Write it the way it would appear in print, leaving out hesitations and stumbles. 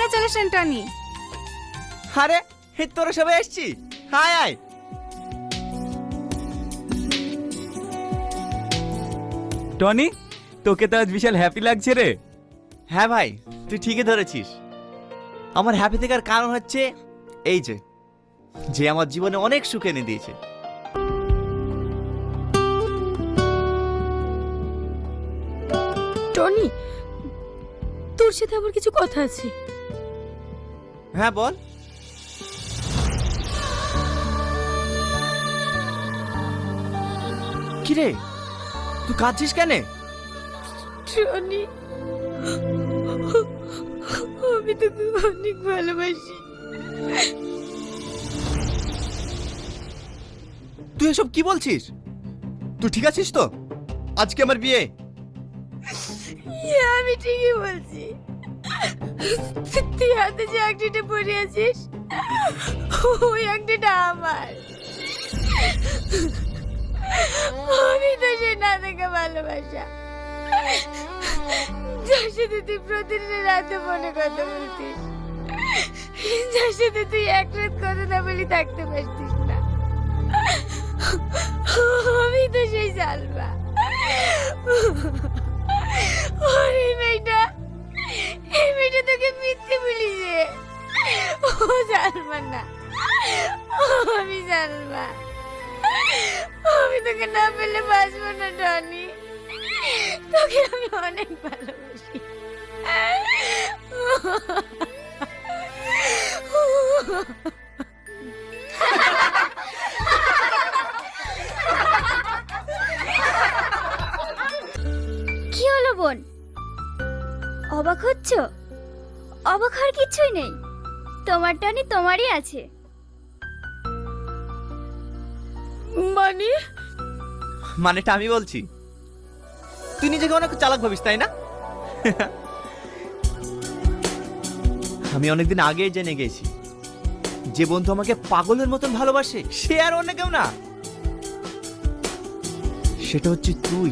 Congratulation Tony. আরে তোরা সবাই এসছি, হায় আয়। টনি, তোকে তো আজ বিশাল হ্যাপি লাগছে রে। হ্যাঁ ভাই, তুই ঠিকই ধরেছিস। আমার হ্যাপি থাকার কারণ হচ্ছে এই যে আমার জীবনে অনেক সুখ এনে দিয়েছে। টনি, তোর সাথে আমার কিছু কথা আছে। হ্যাঁ বল। কিরে, তুই কাঁদছিস কেন? টনি, আমি তোকে অনেক ভালোবাসি। তুই এসব কি বলছিস? তুই ঠিক আছিস তো? আজকে আমার বিয়ে। আমি ঠিকই বলছি। তুই হাতে যে আংটিটা পরে আছিস, ওই আংটিটা আমার। আমি তো সে না দেখা ভালোবাসা, যার সাথে তুই প্রতিদিন রাতে মনে কথা বলতিস, যার সাথে তুই এক রাত কথা না বলি থাকতে পারতিস না। আমি তো সেই সালমা। আর এই মেয়েটা তোকে মিথ্যে বলিছে। ও সালমা না, আমি সালমা। আমি তোকে না পেলে বাঁচবো না টনি। তোকে আমি অনেক ভালোবাসি। কি হলো বোন, অবাক হচ্ছ? অবাক হওয়ার কিছুই নেই, তোমার টনি তোমারই আছে। মানে মানেটা আমি বলছি। তুই নিজেকে অনেক চালাক ভাবিস, তাই না? আমি অনেকদিন আগে জেনে গেছি যে বন্ধু আমাকে পাগলের মতন ভালোবাসে সে আর অন্য কেউ না, সেটা হচ্ছে তুই।